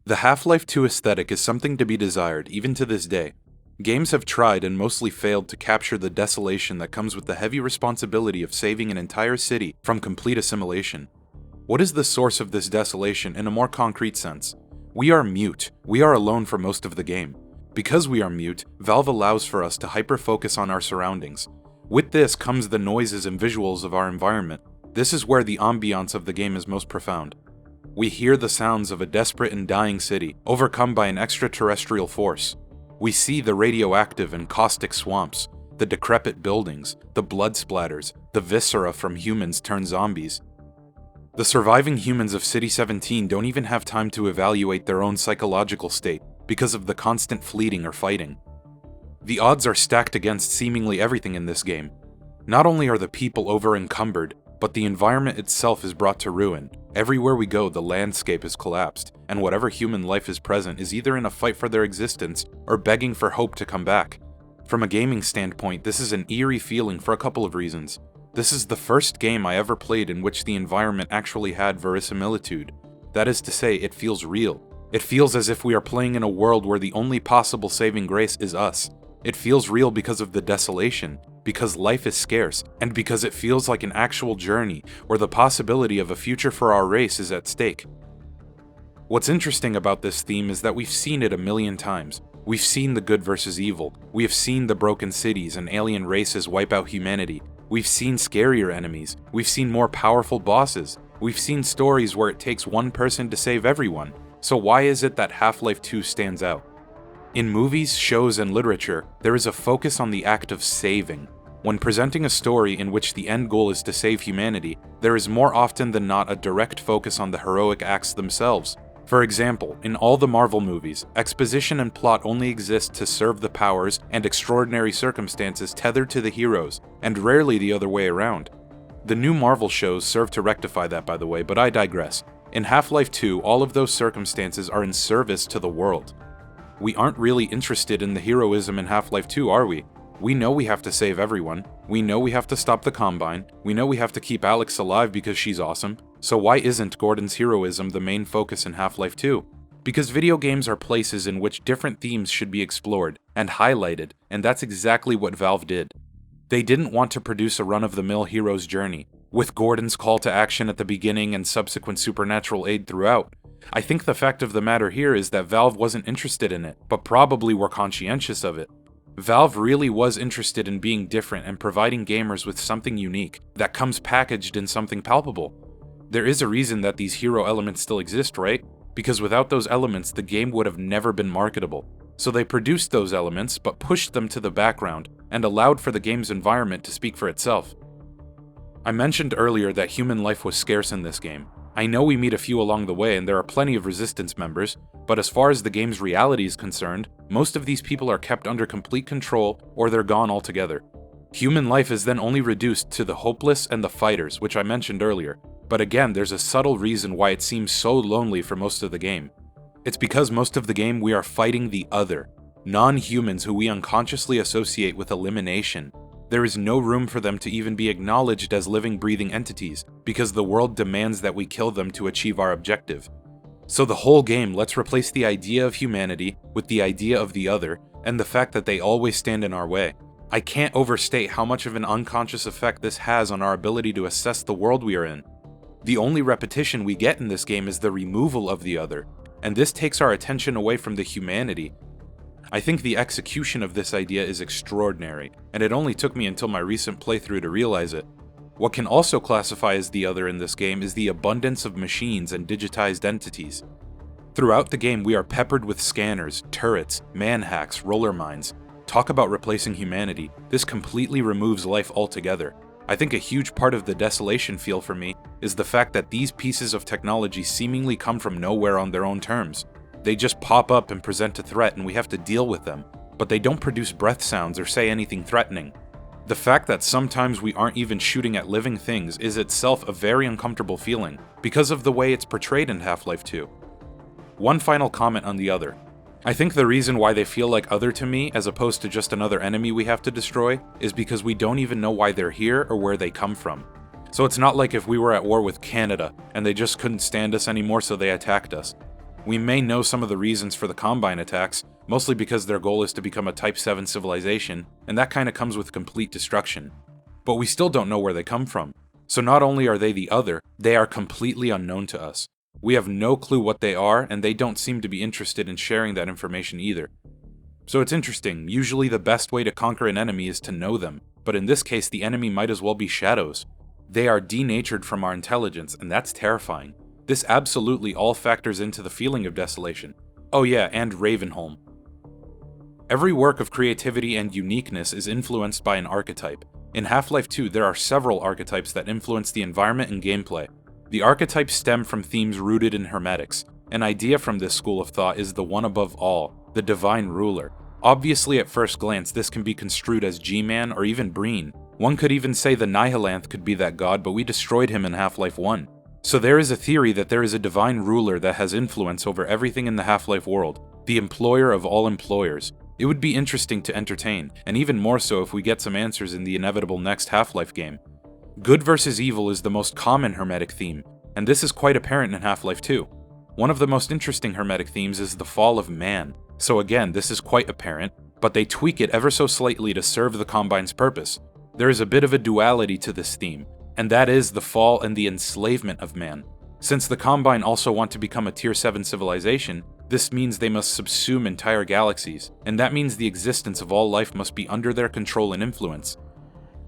The Half-Life 2 aesthetic is something to be desired even to this day. Games have tried and mostly failed to capture the desolation that comes with the heavy responsibility of saving an entire city from complete assimilation. What is the source of this desolation in a more concrete sense? We are mute. We are alone for most of the game. Because we are mute, Valve allows for us to hyper-focus on our surroundings. With this comes the noises and visuals of our environment. This is where the ambiance of the game is most profound. We hear the sounds of a desperate and dying city, overcome by an extraterrestrial force. We see the radioactive and caustic swamps, the decrepit buildings, the blood splatters, the viscera from humans turned zombies. The surviving humans of City 17 don't even have time to evaluate their own psychological state because of the constant fleeing or fighting. The odds are stacked against seemingly everything in this game. Not only are the people over-encumbered, but the environment itself is brought to ruin. Everywhere we go, the landscape is collapsed, and whatever human life is present is either in a fight for their existence or begging for hope to come back. From a gaming standpoint, this is an eerie feeling for a couple of reasons. This is the first game I ever played in which the environment actually had verisimilitude. That is to say, it feels real. It feels as if we are playing in a world where the only possible saving grace is us. It feels real because of the desolation, because life is scarce, and because it feels like an actual journey where the possibility of a future for our race is at stake. What's interesting about this theme is that we've seen it a million times. We've seen the good versus evil. We have seen the broken cities and alien races wipe out humanity. We've seen scarier enemies. We've seen more powerful bosses. We've seen stories where it takes one person to save everyone. So why is it that Half-Life 2 stands out? In movies, shows, and literature, there is a focus on the act of saving. When presenting a story in which the end goal is to save humanity, there is more often than not a direct focus on the heroic acts themselves. For example, in all the Marvel movies, exposition and plot only exist to serve the powers and extraordinary circumstances tethered to the heroes, and rarely the other way around. The new Marvel shows serve to rectify that, by the way, but I digress. In Half-Life 2, all of those circumstances are in service to the world. We aren't really interested in the heroism in Half-Life 2, are we? We know we have to save everyone. We know we have to stop the Combine. We know we have to keep Alex alive because she's awesome. So why isn't Gordon's heroism the main focus in Half-Life 2? Because video games are places in which different themes should be explored and highlighted, and that's exactly what Valve did. They didn't want to produce a run-of-the-mill hero's journey, with Gordon's call to action at the beginning and subsequent supernatural aid throughout. I think the fact of the matter here is that Valve wasn't interested in it, but probably were conscientious of it. Valve really was interested in being different and providing gamers with something unique that comes packaged in something palpable. There is a reason that these hero elements still exist, right? Because without those elements, the game would have never been marketable. So they produced those elements, but pushed them to the background and allowed for the game's environment to speak for itself. I mentioned earlier that human life was scarce in this game. I know we meet a few along the way and there are plenty of Resistance members, but as far as the game's reality is concerned, most of these people are kept under complete control or they're gone altogether. Human life is then only reduced to the hopeless and the fighters, which I mentioned earlier, but again, there's a subtle reason why it seems so lonely for most of the game. It's because most of the game we are fighting the other, non-humans who we unconsciously associate with elimination. There is no room for them to even be acknowledged as living, breathing entities, because the world demands that we kill them to achieve our objective. So the whole game lets replace the idea of humanity with the idea of the other, and the fact that they always stand in our way. I can't overstate how much of an unconscious effect this has on our ability to assess the world we are in. The only repetition we get in this game is the removal of the other, and this takes our attention away from the humanity. I think the execution of this idea is extraordinary, and it only took me until my recent playthrough to realize it. What can also classify as the other in this game is the abundance of machines and digitized entities. Throughout the game, we are peppered with scanners, turrets, man-hacks, roller mines. Talk about replacing humanity. This completely removes life altogether. I think a huge part of the desolation feel for me is the fact that these pieces of technology seemingly come from nowhere on their own terms. They just pop up and present a threat and we have to deal with them, but they don't produce breath sounds or say anything threatening. The fact that sometimes we aren't even shooting at living things is itself a very uncomfortable feeling, because of the way it's portrayed in Half-Life 2. One final comment on the other. I think the reason why they feel like other to me, as opposed to just another enemy we have to destroy, is because we don't even know why they're here or where they come from. So it's not like if we were at war with Canada, and they just couldn't stand us anymore so they attacked us. We may know some of the reasons for the Combine attacks, mostly because their goal is to become a Type 7 civilization, and that kinda comes with complete destruction. But we still don't know where they come from. So not only are they the other, they are completely unknown to us. We have no clue what they are, and they don't seem to be interested in sharing that information either. So it's interesting, usually the best way to conquer an enemy is to know them, but in this case the enemy might as well be shadows. They are denatured from our intelligence, and that's terrifying. This absolutely all factors into the feeling of desolation. Oh yeah, and Ravenholm. Every work of creativity and uniqueness is influenced by an archetype. In Half-Life 2, there are several archetypes that influence the environment and gameplay. The archetypes stem from themes rooted in hermetics. An idea from this school of thought is the one above all, the Divine Ruler. Obviously, at first glance, this can be construed as G-Man or even Breen. One could even say the Nihilanth could be that god, but we destroyed him in Half-Life 1. So there is a theory that there is a Divine Ruler that has influence over everything in the Half-Life world, the employer of all employers. It would be interesting to entertain, and even more so if we get some answers in the inevitable next Half-Life game. Good versus evil is the most common hermetic theme, and this is quite apparent in Half-Life 2. One of the most interesting hermetic themes is the fall of man. So again, this is quite apparent, but they tweak it ever so slightly to serve the Combine's purpose. There is a bit of a duality to this theme, and that is the fall and the enslavement of man. Since the Combine also want to become a Tier 7 civilization, this means they must subsume entire galaxies, and that means the existence of all life must be under their control and influence.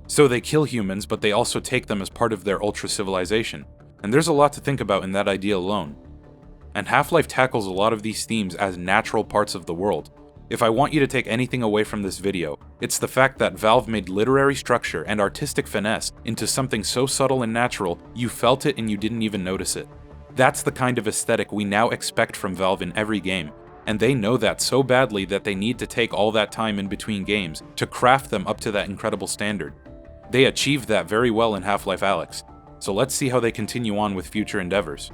So they kill humans, but they also take them as part of their ultra-civilization, and there's a lot to think about in that idea alone. And Half-Life tackles a lot of these themes as natural parts of the world. If I want you to take anything away from this video, it's the fact that Valve made literary structure and artistic finesse into something so subtle and natural, you felt it and you didn't even notice it. That's the kind of aesthetic we now expect from Valve in every game, and they know that so badly that they need to take all that time in between games to craft them up to that incredible standard. They achieved that very well in Half-Life Alyx, so let's see how they continue on with future endeavors.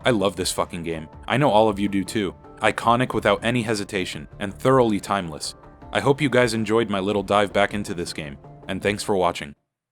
I love this fucking game. I know all of you do too. Iconic without any hesitation, and thoroughly timeless. I hope you guys enjoyed my little dive back into this game, and thanks for watching.